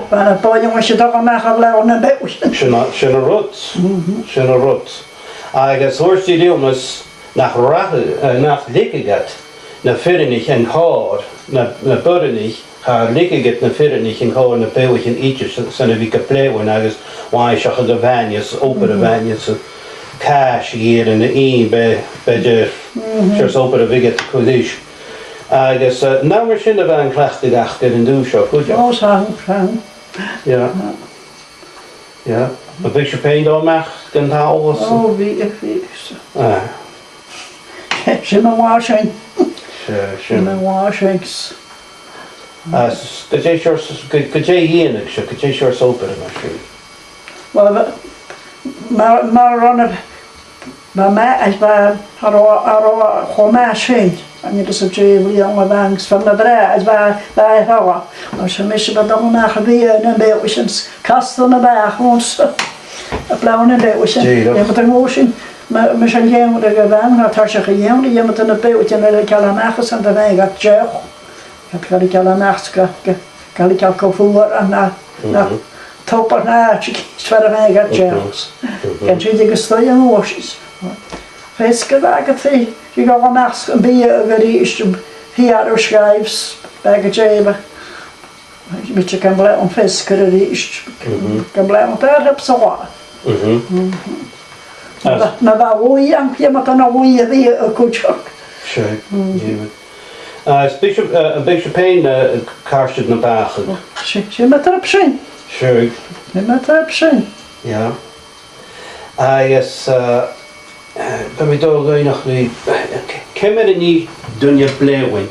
Van een paar jongens je toch al maar gaan blijven naar buiten. Sinna rut. Agus hoors die jongens nach likkiget na firnich en haar na burnich haar likkiget na firnich en haar na bewich en eatjes sanna vi ka plewen agus waisach de vanjes open de vanjes cash hier in de een bij de just open de viget kudish. Agus nou weer sinna van klachtig achter in douche goed ja. Ja. Ja. Een beetje pijn dan mag den taal was. Oh wie. Sinna washing. Sinna washings. Could you hear it? Could you share soap in the machine? Well, maar runner, maar mij is bij haar machine. En je dus op je jonge banks van de breid is bij haar. Als je misschien wat dan maar gebeuren en bij ons kasten erbij ons blauwe en bij ons. Je moet een motion. Maar misschien jij moet er gewoon naar thuis gaan. Je moet een beetje naar de kalamaches en de weg gaat je. Ik heb de kalamaches kan ik al kopen en naar topper naar je verder weg gaat je. Kan je die gestoorde motions. Feest wagen te je gaat nachts een beetje gericht hier schrijfs bij het jeben. Je beetje kan blijven om feest gericht. Kan blijven daar heb zo. Maar waar hoe je moet dan hoe weer een koetje. Sure. Een beetje pijn kaartje naar buiten. Je moet erop zien. Sure. Je moet erop zien. Ja. Yes. Ben we door nog niet. Kan er niet doen je bleeuwen?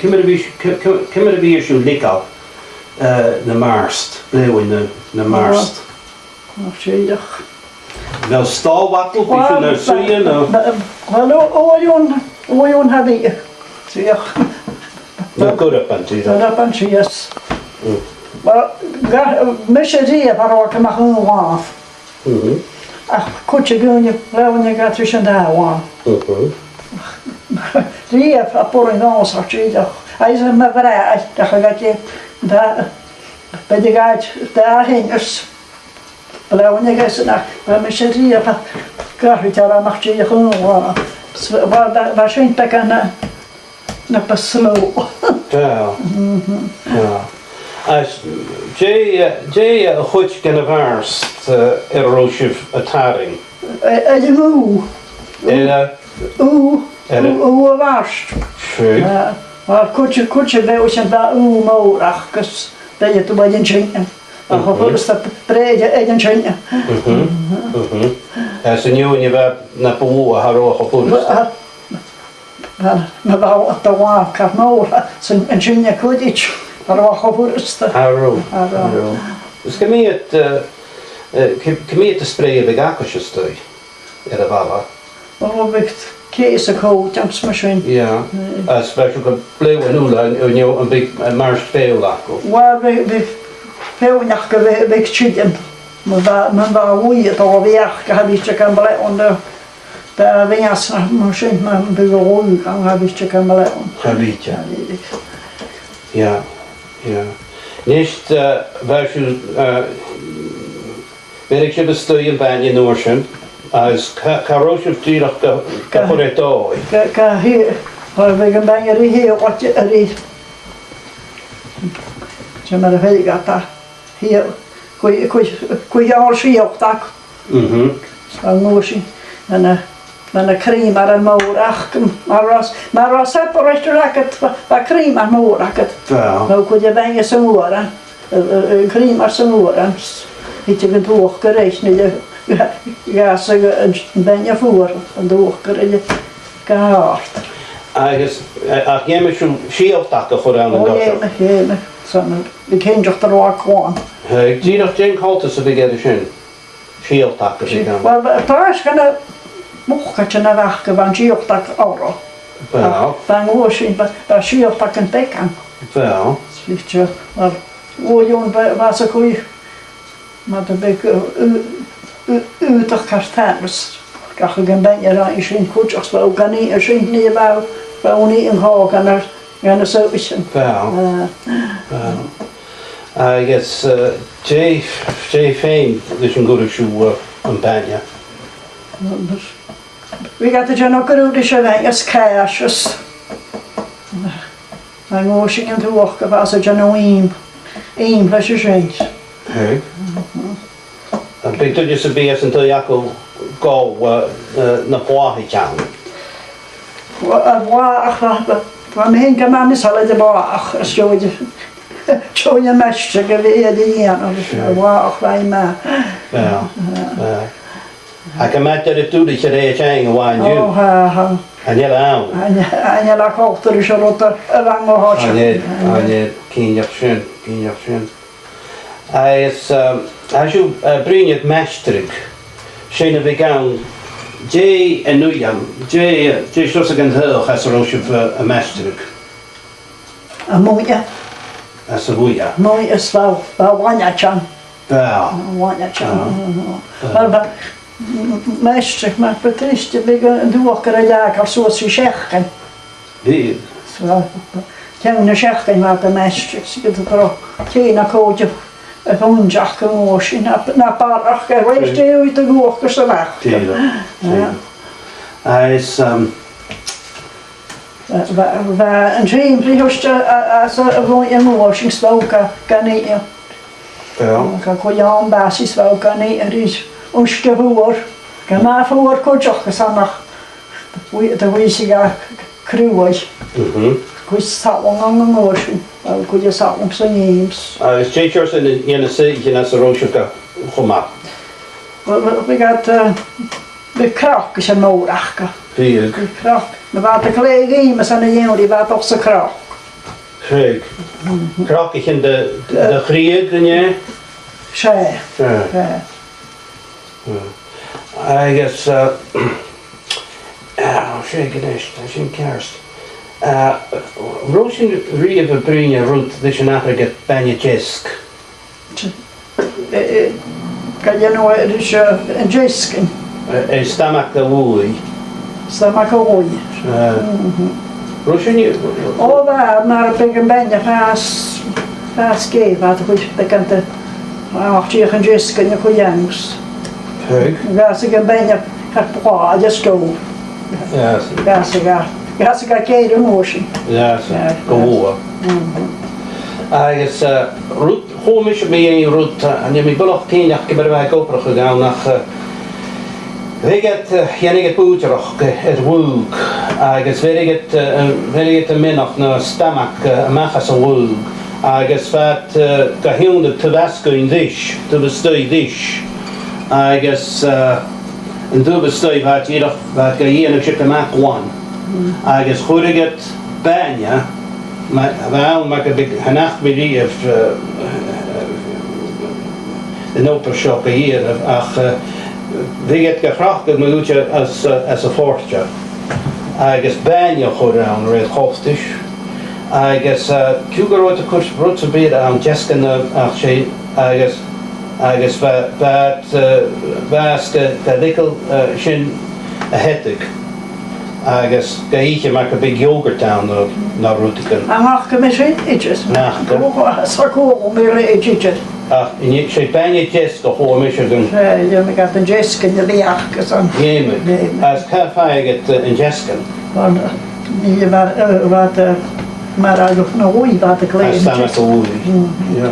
Kan er weer zo likken de marst bleeuwen de marst. Nog zedig. Wel stalwattel, wie je nou zie je nou? Hallo, ojon heb ik. Zie je? Nou, goed op aan zie je. Dat op aan zie je. Maar misschien zie je waar ik mag gewoon af. Ach, koetje gaan je, laten je gaat tussen daar aan. Zie je, voor een ons, zie je. Hij is een bereid, dat gaat je daar, bij de gaat daarheen is. Laten je gaan naar, maar misschien zie je, krijg je daar mag je gewoon aan. Waar zijn pekken naar besloten. Ja. Ja. Als jij goed kan waarst roosje taring. En hoe? Hoe waarst? Schön. Maar koetje bij ons en daar mogelijk, dus dat je toen bij je zingen. Maar gewoon is dat brede en zingen. Als een jongen je werd naar Polen haar ogen gevoeld. Maar wel op de waan kan mogelijk, zijn zingen goed iets. Maar wat gevoerd. Haro. Dus kan je het spreken bij gakosjes toe? In de walla. Oh, ik kies ik goed, dan misschien. Ja. Als je kan blijven doen en je een beetje mars veel lachen. Waar we veel nachten we zitten. Maar waar hoe je het alweer gaat je kan blijven. Daar ben je misschien maar een beetje rood kan je kan blijven. Gebiedje. Ja. Ja. Niet waar je weet ik je bestuur bij je Noorschen als karoosje die kaporetoi. Ka hier, we gaan bij je hier wat je er. Zeg maar weet ik dat hier kun je al zien op dak. Zo Noorschen en een crème maar een moorach, maar als separat raket, wat crème maar moorach. Nou kun je bij je samoren, crème maar samoren. Het je kunt doorgerekend, ja ze ben je voor, doorgerekend, gehaald. Als jij met zo'n schildtakken voor aan de dag. Jemig, ik ken toch er ook gewoon. Ik zie nog geen halte zo bij de zin. Schildtakken. Maar thuis gaan er mocht je naar wachten, want je op dat euro. Wel. Van oorsprong, dat je op dat een bekken. Wel. Weet je, maar oorjong was een goeie, maar dan ben ik uit de kartels. Ik dacht, ik ben je dan eens in goed, als we ook aan niet, als je niet wou niet in gaan, en er zo is het. Wel. agus Jay féin leis an gurú an baine. We got the general good is cash. I'm washing into work about a general aim pleasure change. Heg. An be tu just a bías an tu jaco gá na bháthi tean. Wa me hen gaman is halad de bach as jo je mestre geweer die en wach wij ma. Ja. Ac y mater y dŵr eich rei eich wain Oh yw. ha. An yel awn. En je la kochter is rot er lang o hos. An yel, cynjach sy'n. As yw bryniad mestrig, sy'n y fi gawn, Jay en nwyam, Jay slos ag an hylch as yr oes y mestrig. A moeie. As y fwya. Moeie is wel wanja chan. Ba. Wanja chan. Maar mestre, maar betrist big een doek er ja als zoals je zeggen. Fi. Zo. Toen je zeggen maar de mestre, ik het er geen kootje. Het onjach gemoos na paar ach geweest je uit de goeie zo weg. Ja. Hij is een dream vliegst als een in washing spoken kan niet. ja. Kan je aan basis wel kan niet er is ons gehoor. Kan maar voor kootjach gesannig. De wijziga kruis. Kus salong ang washing. Kun je salong zo neems. Is Jay Church in de zee in as a roosje gemaakt. We gaat de krak is een nodig. Fi. Krak. Maar wat de klegen met zijn jongen die wat op zijn krak. Kijk. Krak ik in de griek en je. Zij. Ja. I guess shake it is kerst. Roosje rie of brinja root this in Afrika banyajesk. Kan je nou dus een jesken. Stamak de woei. Stamma kooi. Roosje Oh waar maar een beetje fast geef wat goed bekende. Ach je een jesken je kon jangs. Kijk. Gas ik een beetje gaat praat just go. Ja. Gas ik keer de motion. Ja, go. I guess root homish me in root en je me bulloch teenach geber wij koper gegaan nach we get jenige boeterach het woog. I guess very get a minach na stomach machas a woog. I guess that gehilde tabasco in dish to the stay dish. I guess in dubbel stay wat je wat je een chip maak one. I guess goed get banja. Maar wel maak ik hanacht met die of een open shop hier ach we get gevraagd dat moet je as a fortje. I guess banja goed aan red hoftisch. I guess kugerot kurs rotse beer aan jesken ach she I guess that little shin a hetig. I guess gaitje maak a big yogurt down na rutiken. En mag ik misschien iets? Sakko meer iets. Ach, in je she banje jes de hoor Michigan. Ja, ik had een jesken in de liach gezien. Jemen. As cafe get in jesken. Want je wat maar nog nooit wat ik As lees. stomach a woolly. Yeah.